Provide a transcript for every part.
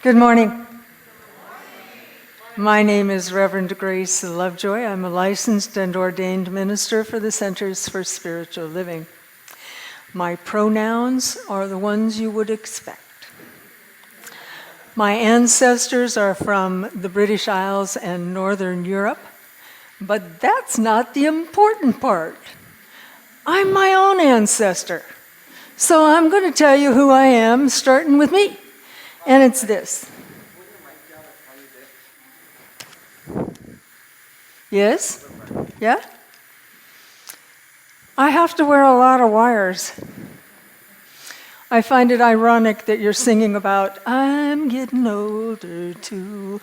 Good morning. My name is Reverend Grace Lovejoy. I'm a licensed and ordained minister for the Centers for Spiritual Living. My pronouns are the ones you would expect. My ancestors are from the British Isles and Northern Europe, but that's not the important part. I'm my own ancestor. So I'm going to tell you who I am, starting with me. And it's this. Yes? Yeah? I have to wear a lot of wires. I find it ironic that you're singing about, I'm getting older too.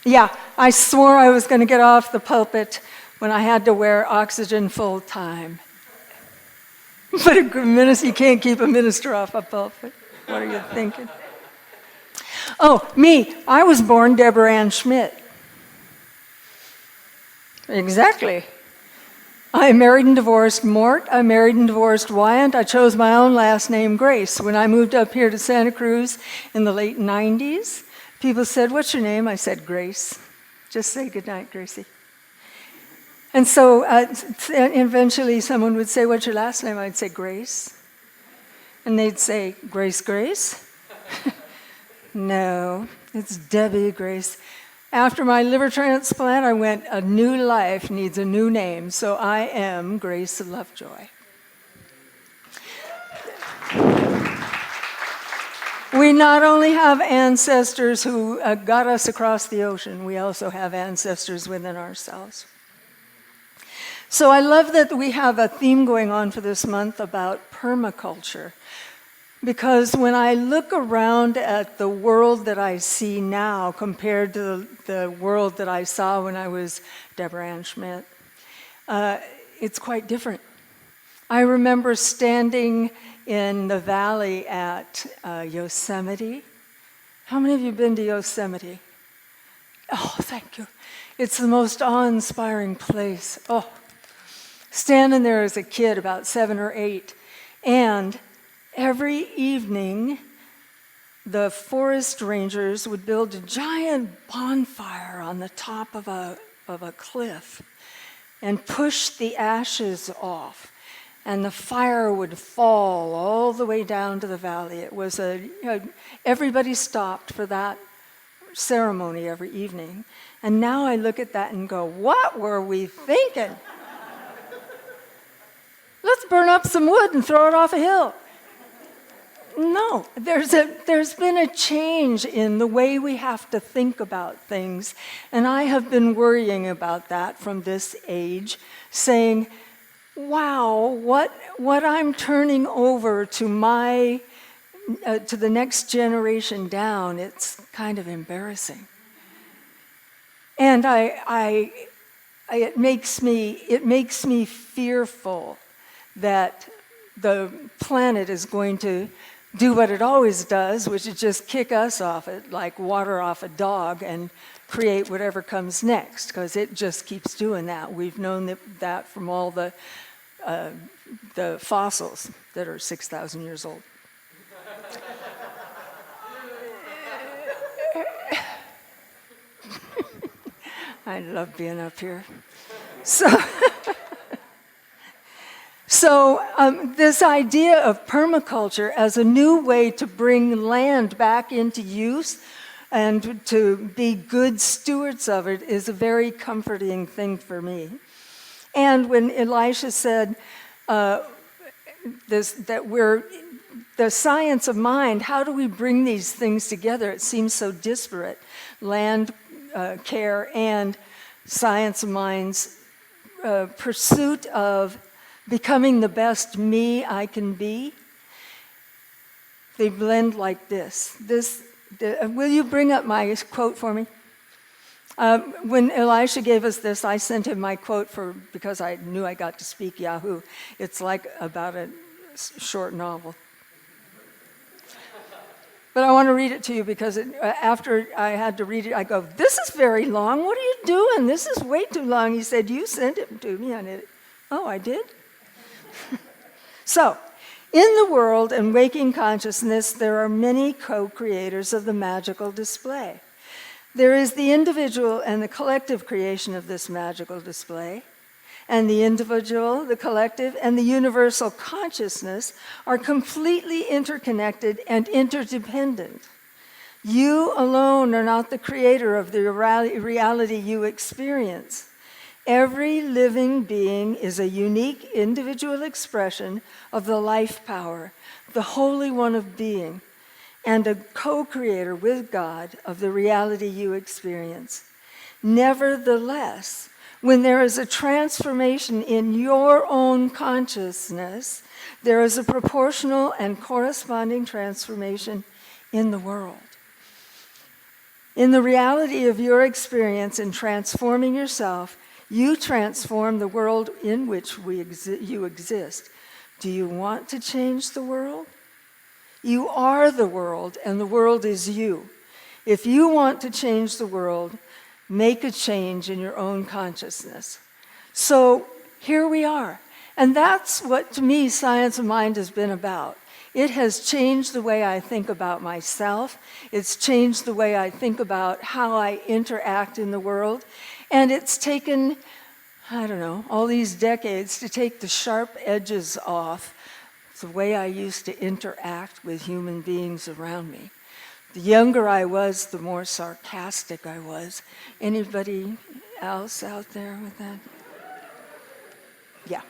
Yeah, I swore I was going to get off the pulpit when I had to wear oxygen full time. But you can't keep a minister off a pulpit. What are you thinking? Oh, me. I was born Deborah Ann Schmidt. Exactly. I married and divorced Mort. I married and divorced Wyant. I chose my own last name, Grace. When I moved up here to Santa Cruz in the late 90s, people said, what's your name? I said, Grace. Just say goodnight, Gracie. And so eventually someone would say, what's your last name? I'd say, Grace. And they'd say, Grace, Grace? No, it's Debbie Grace. After my liver transplant, I went, a new life needs a new name, so I am Grace Lovejoy. We not only have ancestors who got us across the ocean, we also have ancestors within ourselves. So I love that we have a theme going on for this month about permaculture. Because when I look around at the world that I see now compared to the world that I saw when I was Deborah Ann Schmidt, it's quite different. I remember standing in the valley at Yosemite. How many of you have been to Yosemite? Oh, thank you. It's the most awe-inspiring place. Oh, standing there as a kid, about 7 or 8, and every evening, the forest rangers would build a giant bonfire on the top of a cliff and push the ashes off, and the fire would fall all the way down to the valley. It was everybody stopped for that ceremony every evening. And now I look at that and go, what were we thinking? Let's burn up some wood and throw it off a hill. No, there's been a change in the way we have to think about things, and I have been worrying about that from this age, saying, wow, what I'm turning over to the next generation down, it's kind of embarrassing. And it makes me fearful that the planet is going to do what it always does, which is just kick us off it like water off a dog and create whatever comes next, because it just keeps doing that. We've known that from all the fossils that are 6,000 years old. I love being up here. So this idea of permaculture as a new way to bring land back into use and to be good stewards of it is a very comforting thing for me. And when Elisha said that we're the science of mind, how do we bring these things together? It seems so disparate. Land care and science of mind's pursuit of becoming the best me I can be, they blend like this. Will you bring up my quote for me? When Elisha gave us this, I sent him my quote because I knew I got to speak Yahoo. It's like about a short novel. But I want to read it to you because after I had to read it, I go, this is very long. What are you doing? This is way too long. He said, you sent it to me. Oh, I did? So, In the world and waking consciousness, there are many co-creators of the magical display. There is the individual and the collective creation of this magical display. And the individual, the collective, and the universal consciousness are completely interconnected and interdependent. You alone are not the creator of the reality you experience. Every living being is a unique individual expression of the life power, the Holy One of Being, and a co-creator with God of the reality you experience. Nevertheless, when there is a transformation in your own consciousness, there is a proportional and corresponding transformation in the world. In the reality of your experience in transforming yourself, you transform the world in which you exist. Do you want to change the world? You are the world, and the world is you. If you want to change the world, make a change in your own consciousness. So here we are. And that's what, to me, Science of Mind has been about. It has changed the way I think about myself. It's changed the way I think about how I interact in the world. And it's taken, all these decades to take the sharp edges off the way I used to interact with human beings around me. The younger I was, the more sarcastic I was. Anybody else out there with that? Yeah.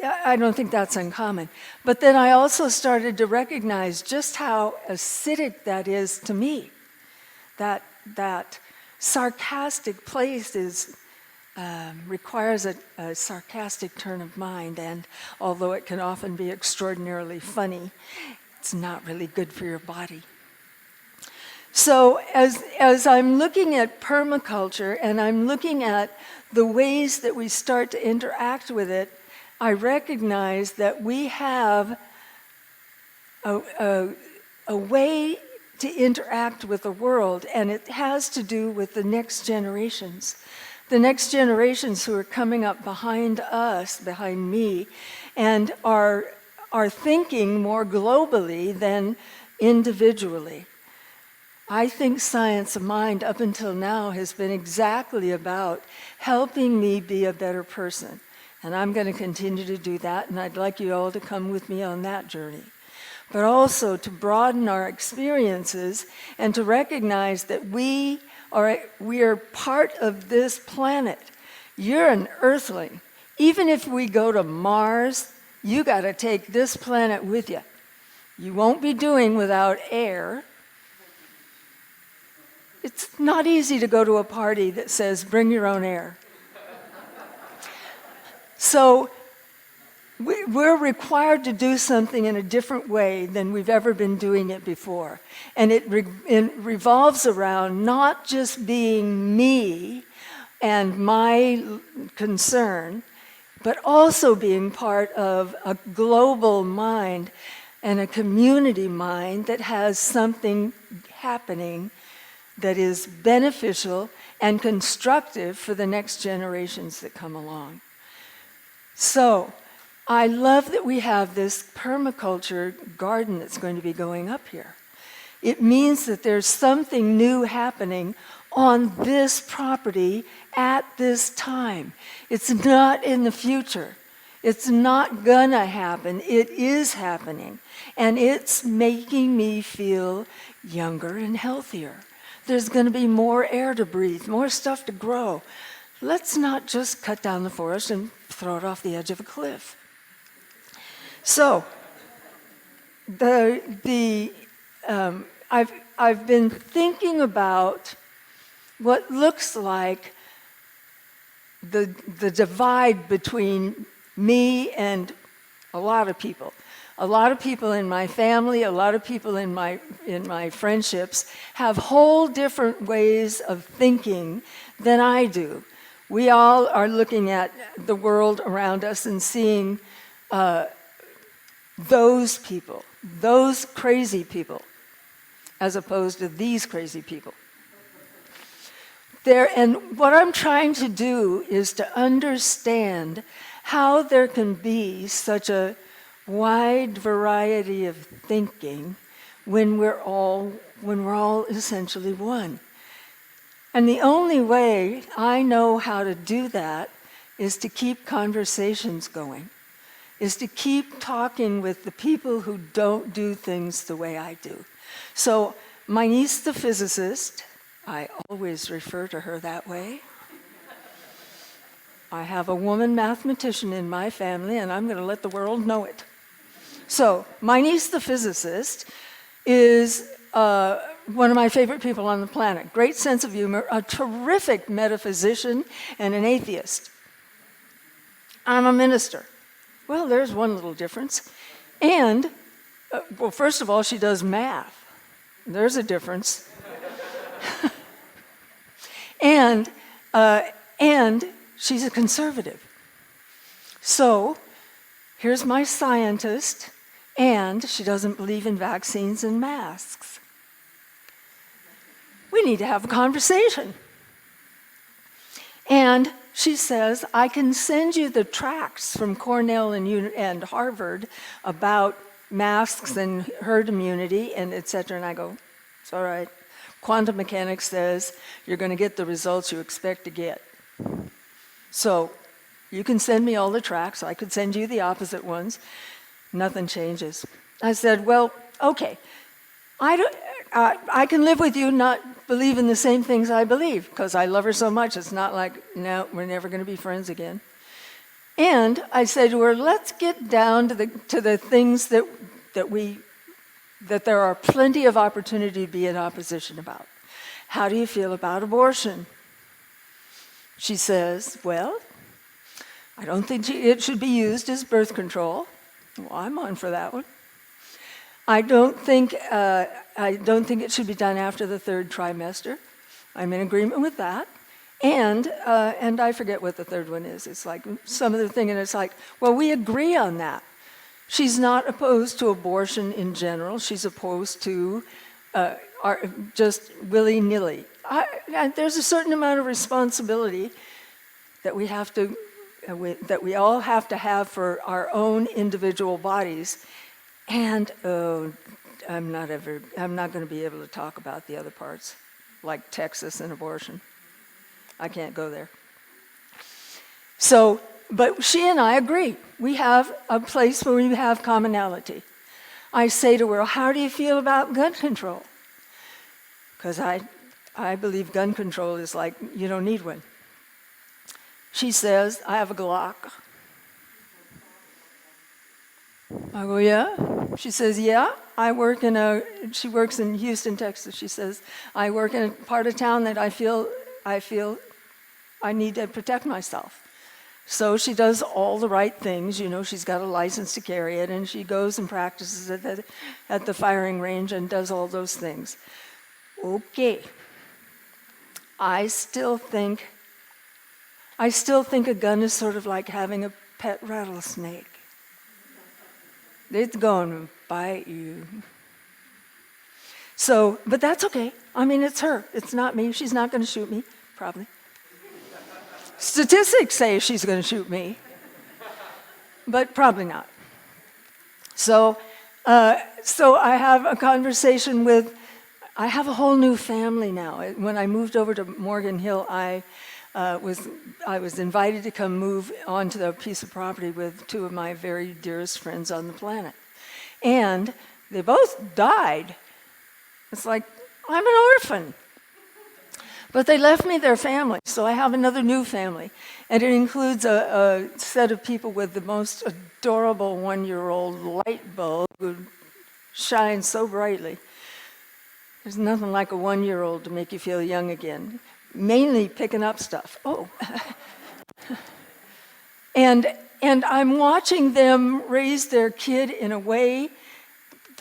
I don't think that's uncommon. But then I also started to recognize just how acidic that is to me. That sarcastic place requires a sarcastic turn of mind, and although it can often be extraordinarily funny, it's not really good for your body. So as I'm looking at permaculture and I'm looking at the ways that we start to interact with it, I recognize that we have a way to interact with the world, and it has to do with the next generations. The next generations who are coming up behind us, behind me, and are thinking more globally than individually. I think Science of Mind up until now has been exactly about helping me be a better person. And I'm going to continue to do that, and I'd like you all to come with me on that journey. But also to broaden our experiences and to recognize that we are part of this planet. You're an earthling. Even if we go to Mars, you got to take this planet with you. You won't be doing without air. It's not easy to go to a party that says, bring your own air. So we're required to do something in a different way than we've ever been doing it before. And it revolves around not just being me and my concern, but also being part of a global mind and a community mind that has something happening that is beneficial and constructive for the next generations that come along. So, I love that we have this permaculture garden that's going to be going up here. It means that there's something new happening on this property at this time. It's not in the future. It's not gonna happen. It is happening. And it's making me feel younger and healthier. There's gonna be more air to breathe, more stuff to grow. Let's not just cut down the forest and throw it off the edge of a cliff. So, I've been thinking about what looks like the divide between me and a lot of people. A lot of people in my family, a lot of people in my friendships have whole different ways of thinking than I do. We all are looking at the world around us and seeing those people, those crazy people, as opposed to these crazy people. And what I'm trying to do is to understand how there can be such a wide variety of thinking when we're all essentially one. And the only way I know how to do that is to keep conversations going, is to keep talking with the people who don't do things the way I do. So my niece, the physicist, I always refer to her that way. I have a woman mathematician in my family, and I'm going to let the world know it. So my niece, the physicist, is one of my favorite people on the planet. Great sense of humor, a terrific metaphysician, and an atheist. I'm a minister. Well, there's one little difference. And, well, first of all, she does math. There's a difference. and she's a conservative. So here's my scientist, and she doesn't believe in vaccines and masks. We need to have a conversation. And she says, I can send you the tracts from Cornell and Harvard about masks and herd immunity and et cetera. And I go, it's all right. Quantum mechanics says you're going to get the results you expect to get. So you can send me all the tracts. I could send you the opposite ones. Nothing changes. I said, well, okay. I can live with you not believing the same things I believe because I love her so much. It's not like, no, we're never going to be friends again. And I said to her, let's get down to the things that there are plenty of opportunity to be in opposition about. How do you feel about abortion? She says, well, I don't think it should be used as birth control. Well, I'm on for that one. I don't think it should be done after the third trimester. I'm in agreement with that. And I forget what the third one is. It's like some other thing, and it's like, well, we agree on that. She's not opposed to abortion in general. She's opposed to just willy-nilly. There's a certain amount of responsibility that we all have to have for our own individual bodies. And I'm not going to be able to talk about the other parts, like Texas and abortion. I can't go there. So, but she and I agree. We have a place where we have commonality. I say to her, how do you feel about gun control? Because I believe gun control is like, you don't need one. She says, I have a Glock. I go, yeah? She says, yeah, she works in Houston, Texas. She says, I work in a part of town that I feel I need to protect myself. So she does all the right things. You know, she's got a license to carry it, and she goes and practices at the firing range and does all those things. Okay. I still think a gun is sort of like having a pet rattlesnake. It's going to bite you. So, but that's okay. I mean, it's her. It's not me. She's not going to shoot me, probably. Statistics say she's going to shoot me, but probably not. So I have a conversation I have a whole new family now. When I moved over to Morgan Hill, I was invited to come move onto the piece of property with two of my very dearest friends on the planet. And they both died. It's like, I'm an orphan. But they left me their family, so I have another new family. And it includes a set of people with the most adorable one-year-old light bulb who shines so brightly. There's nothing like a one-year-old to make you feel young again. Mainly picking up stuff. Oh. And I'm watching them raise their kid in a way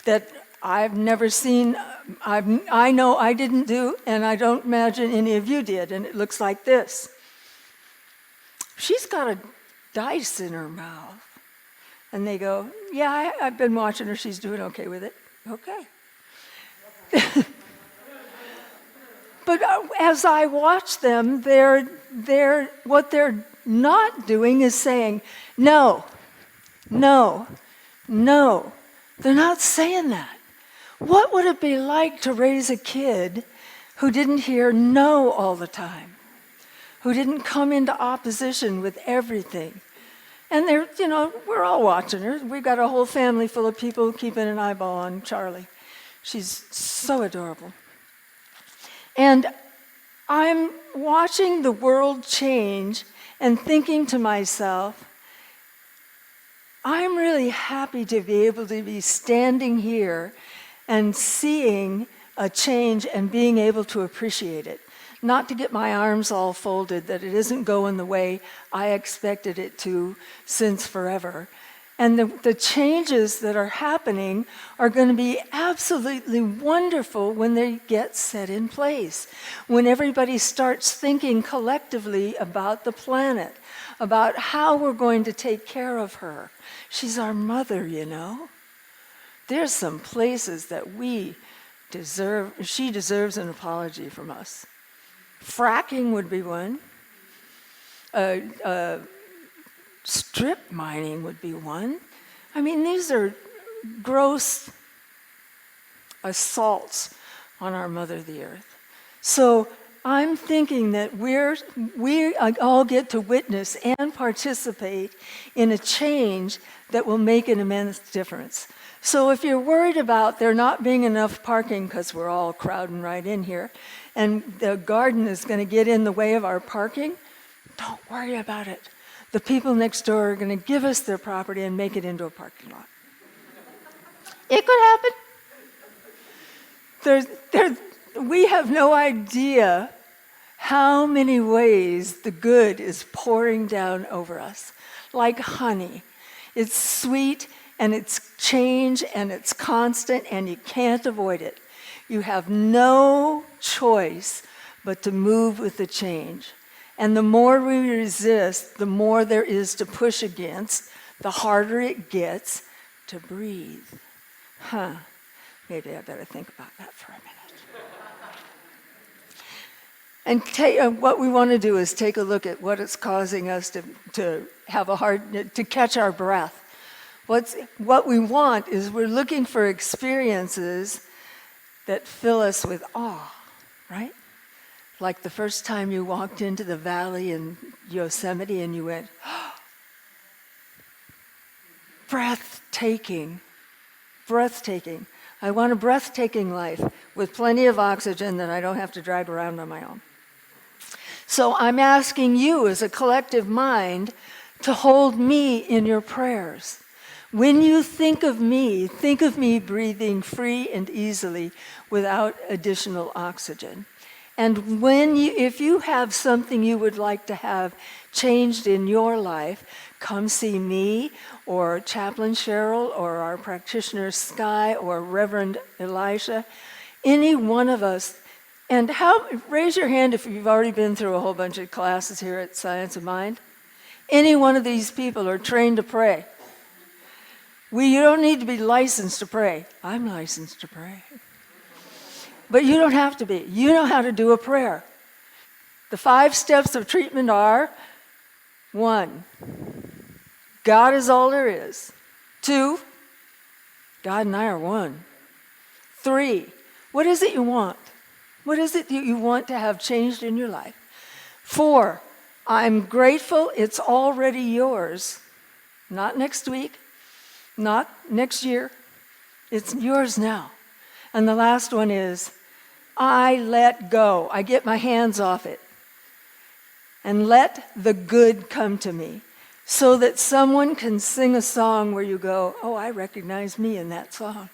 that I've never seen. I know I didn't do, and I don't imagine any of you did, and it looks like this. She's got a dice in her mouth. And they go, yeah, I've been watching her. She's doing okay with it. Okay. But as I watch them, what they're not doing is saying, no, no, no. They're not saying that. What would it be like to raise a kid who didn't hear no all the time, who didn't come into opposition with everything? And we're all watching her. We've got a whole family full of people keeping an eyeball on Charlie. She's so adorable. And I'm watching the world change and thinking to myself, I'm really happy to be able to be standing here and seeing a change and being able to appreciate it. Not to get my arms all folded that it isn't going the way I expected it to since forever. And the changes that are happening are going to be absolutely wonderful when they get set in place. When everybody starts thinking collectively about the planet, about how we're going to take care of her. She's our mother, you know. There's some places that she deserves an apology from us. Fracking would be one. Strip mining would be one. I mean, these are gross assaults on our Mother, the Earth. So I'm thinking that we all get to witness and participate in a change that will make an immense difference. So if you're worried about there not being enough parking, because we're all crowding right in here, and the garden is going to get in the way of our parking, don't worry about it. The people next door are going to give us their property and make it into a parking lot. It could happen. We have no idea how many ways the good is pouring down over us, like honey. It's sweet, and it's change, and it's constant, and you can't avoid it. You have no choice but to move with the change. And the more we resist, the more there is to push against, the harder it gets to breathe. Maybe I better think about that for a minute. And what we want to do is take a look at what is causing us to have to catch our breath. What we want is we're looking for experiences that fill us with awe, right? Like the first time you walked into the valley in Yosemite and you went, oh, breathtaking, breathtaking. I want a breathtaking life with plenty of oxygen that I don't have to drag around on my own. So I'm asking you as a collective mind to hold me in your prayers. When you think of me breathing free and easily without additional oxygen. And if you have something you would like to have changed in your life, come see me or Chaplain Cheryl or our practitioner Sky or Reverend Elisha, any one of us. And raise your hand if you've already been through a whole bunch of classes here at Science of Mind. Any one of these people are trained to pray. You don't need to be licensed to pray. I'm licensed to pray. But you don't have to be. You know how to do a prayer. The 5 steps of treatment are: 1, God is all there is. 2, God and I are one. 3, what is it you want? What is it that you want to have changed in your life? 4, I'm grateful it's already yours. Not next week, not next year. It's yours now. And the last one is, I let go. I get my hands off it. And let the good come to me. So that someone can sing a song where you go, oh, I recognize me in that song.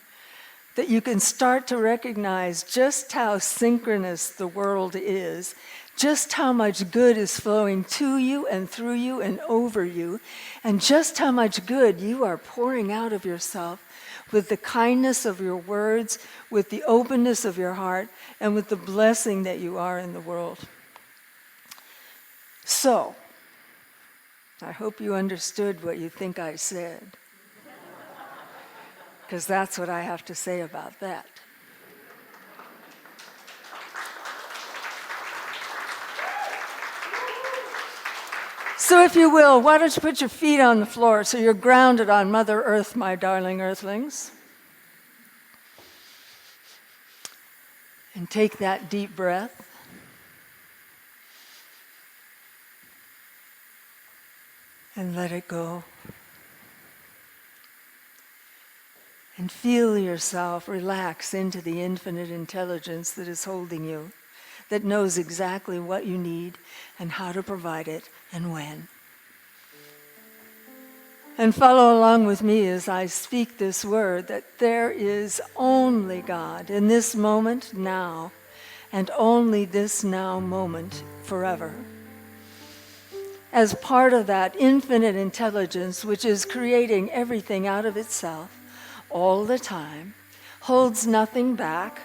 That you can start to recognize just how synchronous the world is, just how much good is flowing to you and through you and over you, and just how much good you are pouring out of yourself with the kindness of your words, with the openness of your heart, and with the blessing that you are in the world. So, I hope you understood what you think I said, because that's what I have to say about that. So if you will, why don't you put your feet on the floor so you're grounded on Mother Earth, my darling earthlings. And take that deep breath. And let it go. And feel yourself relax into the infinite intelligence that is holding you, that knows exactly what you need and how to provide it and when. And follow along with me as I speak this word that there is only God in this moment now, and only this now moment forever. As part of that infinite intelligence which is creating everything out of itself all the time, holds nothing back,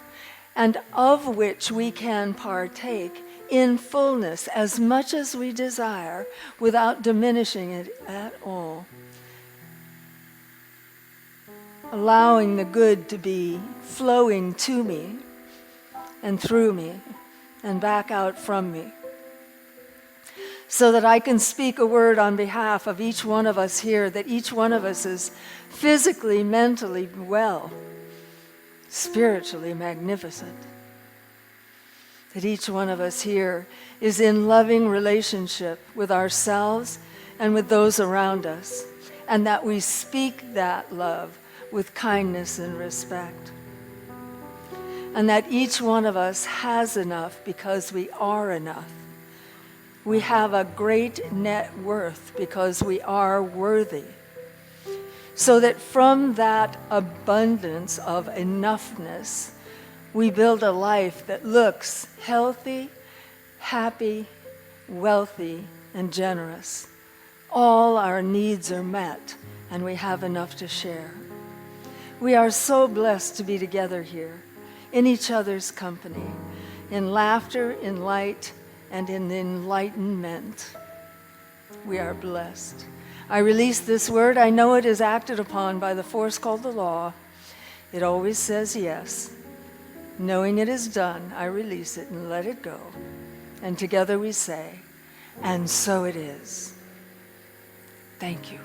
and of which we can partake in fullness as much as we desire without diminishing it at all. Allowing the good to be flowing to me and through me and back out from me, so that I can speak a word on behalf of each one of us here, that each one of us is physically, mentally well, spiritually magnificent, that each one of us here is in loving relationship with ourselves and with those around us, and that we speak that love with kindness and respect. And that each one of us has enough because we are enough. We have a great net worth because we are worthy. So that from that abundance of enoughness, we build a life that looks healthy, happy, wealthy, and generous. All our needs are met, and we have enough to share. We are so blessed to be together here, in each other's company, in laughter, in light, and in enlightenment. We are blessed. I release this word. I know it is acted upon by the force called the law. It always says yes. Knowing it is done, I release it and let it go. And together we say, and so it is. Thank you.